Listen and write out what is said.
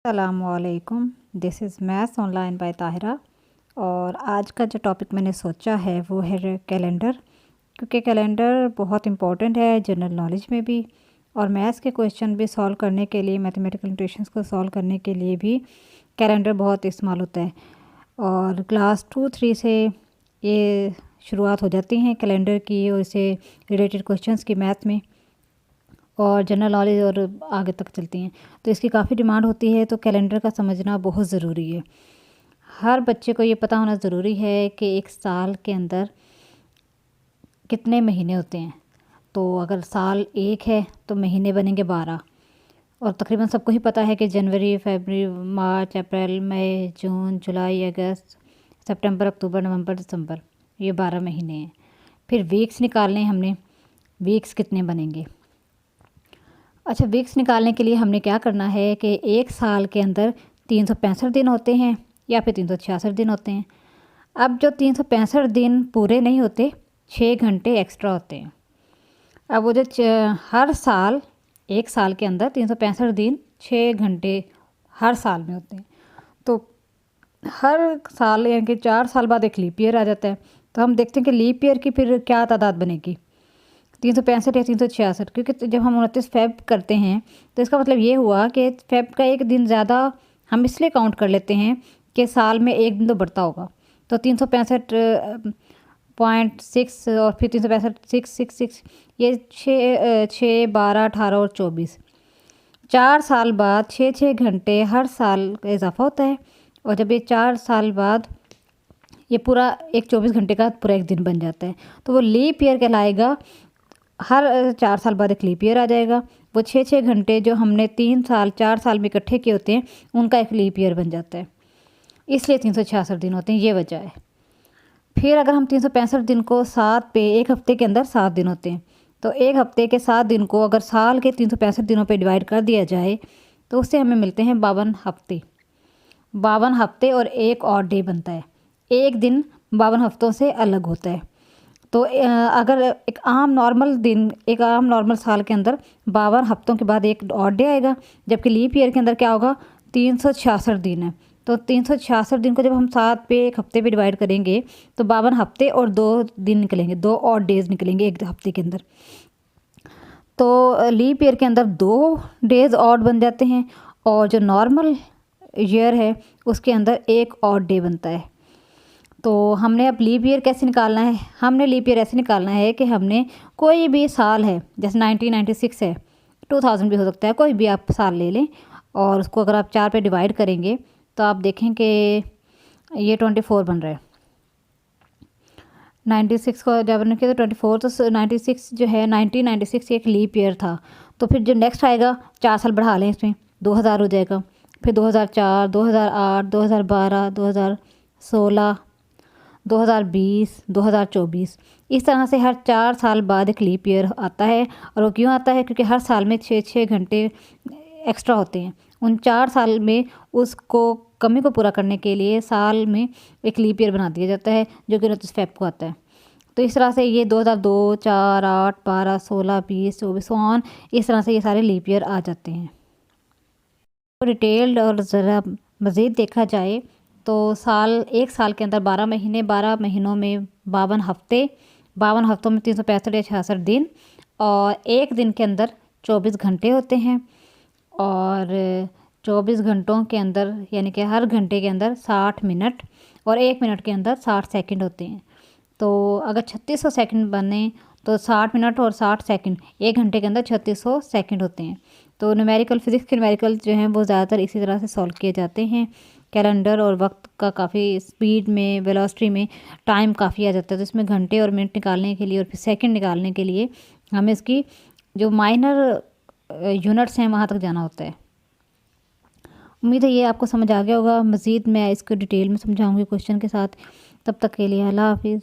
अस्सलाम वालेकुम। This is maths online by Tahira. और आज का जो टॉपिक मैंने सोचा है वो है कैलेंडर, क्योंकि कैलेंडर बहुत इम्पोर्टेंट है जनरल नॉलेज में भी, और मैथ्स के क्वेश्चन भी सॉल्व करने के लिए, मैथमेटिकल इक्वेशंस को सॉल्व करने के लिए भी कैलेंडर बहुत इस्तेमाल होता है। और क्लास 2-3 से ये शुरुआत हो जाती हैं कैलेंडर की और इससे रिलेटेड क्वेश्चंस की मैथ में, और जनरल नॉलेज और आगे तक चलती हैं। तो इसकी काफ़ी डिमांड होती है, तो कैलेंडर का समझना बहुत ज़रूरी है। हर बच्चे को ये पता होना ज़रूरी है कि एक साल के अंदर कितने महीने होते हैं। तो अगर साल एक है तो महीने बनेंगे 12, और तकरीबन सबको ही पता है कि जनवरी, फरवरी, मार्च, अप्रैल, मई, जून, जुलाई, अगस्त, सितंबर, अक्टूबर, नवंबर, दिसंबर, ये 12 महीने हैं। फिर वीक्स निकालने हमने, वीक्स कितने बनेंगे। अच्छा, वीक्स निकालने के लिए हमने क्या करना है कि एक साल के अंदर 365 दिन होते हैं या फिर 366 दिन होते हैं। अब जो 365 दिन पूरे नहीं होते, 6 घंटे एक्स्ट्रा होते हैं। अब वो जो हर साल, एक साल के अंदर 365 दिन 6 घंटे हर साल में होते हैं। तो हर साल यानी कि 4 साल बाद एक लीप ईयर आ जाता है। तो हम देखते हैं कि लीप ईयर की फिर क्या तादाद बनेगी, 365 या 366, क्योंकि जब हम 29 फेब करते हैं तो इसका मतलब ये हुआ कि फेब का एक दिन ज़्यादा हम इसलिए काउंट कर लेते हैं कि साल में एक दिन तो बढ़ता होगा। तो 365.6 और फिर 365.666, ये 6, 12, 18 और 24, 4 साल बाद 6 घंटे हर साल का इजाफा होता है। और जब ये 4 साल बाद ये पूरा एक 24 घंटे का पूरा एक दिन बन जाता है, तो वो लीप ईयर कहलाएगा। हर 4 साल बाद एक लीप ईयर आ जाएगा। वो 6 घंटे जो हमने 3 साल 4 साल में इकट्ठे किए होते हैं, उनका एक लीप ईयर बन जाता है। इसलिए 366 दिन होते हैं, ये वजह है। फिर अगर हम 365 दिन को 7 पे, एक हफ्ते के अंदर 7 दिन होते हैं, तो एक हफ्ते के 7 दिन को अगर साल के 365 दिनों पे डिवाइड कर दिया जाए तो उससे हमें मिलते हैं 52 हफ्ते। 52 हफ्ते और एक और डे बनता है। एक दिन 52 हफ्तों से अलग होता है। तो अगर एक आम नॉर्मल साल के अंदर 52 हफ्तों के बाद एक और डे आएगा, जबकि लीप ईयर के अंदर क्या होगा, 366 दिन है। तो 366 दिन को जब हम 7 पे, एक हफ्ते पे डिवाइड करेंगे तो 52 हफ्ते और 2 दिन निकलेंगे, 2 और डेज़ निकलेंगे एक हफ्ते के अंदर। तो लीप ईयर के अंदर 2 डेज़ और बन जाते हैं, और जो नॉर्मल ईयर है उसके अंदर एक और डे बनता है। तो हमने अब लीप ईयर कैसे निकालना है, हमने लीप ईयर ऐसे निकालना है कि हमने कोई भी साल है, जैसे 1996 है, 2000 भी हो सकता है, कोई भी आप साल ले लें, और उसको अगर आप 4 पे डिवाइड करेंगे तो आप देखें कि ये 24 बन रहा है। 96 को जब हमने किया तो 24, तो 96 जो है, 1996 एक लीप ईयर था। तो फिर जो नेक्स्ट आएगा 4 साल बढ़ा लें, इसमें 2000 हो जाएगा। फिर 2004, 2008, 2012, 2016, 2020, 2024, इस तरह से हर 4 साल बाद एक लीप ईयर आता है। और वो क्यों आता है, क्योंकि हर साल में 6 घंटे एक्स्ट्रा होते हैं। उन 4 साल में उसको कमी को पूरा करने के लिए साल में एक लीप ईयर बना दिया जाता है, जो कि 29 फेब को आता है। तो इस तरह से ये 2002, 4, 8, 12, 16, 20, 24 ऑन, इस तरह से ये सारे लीप ईयर आ जाते हैं। तो डिटेल्ड और ज़रा मज़ीद देखा जाए तो एक साल के अंदर 12 महीने, 12 महीनों में 52 हफ्ते, 52 हफ्तों में 365 या 66 दिन, और एक दिन के अंदर 24 घंटे होते हैं। और 24 घंटों के अंदर यानी कि हर घंटे के अंदर 60 मिनट, और एक मिनट के अंदर 60 सेकंड होते हैं। तो अगर 3600 सेकंड बने तो 60 मिनट और 60 सेकंड, एक घंटे के अंदर 3600 सेकंड होते हैं। तो न्यूमेरिकल, फिज़िक्स के न्यूमेरिकल जो हैं वो ज़्यादातर इसी तरह से सॉल्व किए जाते हैं। कैलेंडर और वक्त का काफ़ी स्पीड में, वेलोसिटी में टाइम काफ़ी आ जाता है। तो इसमें घंटे और मिनट निकालने के लिए और फिर सेकंड निकालने के लिए हमें इसकी जो माइनर यूनिट्स हैं वहाँ तक जाना होता है। उम्मीद है ये आपको समझ आ गया होगा। मज़ीद मैं इसको डिटेल में समझाऊंगी क्वेश्चन के साथ। तब तक के लिए अल्लाह हाफिज़।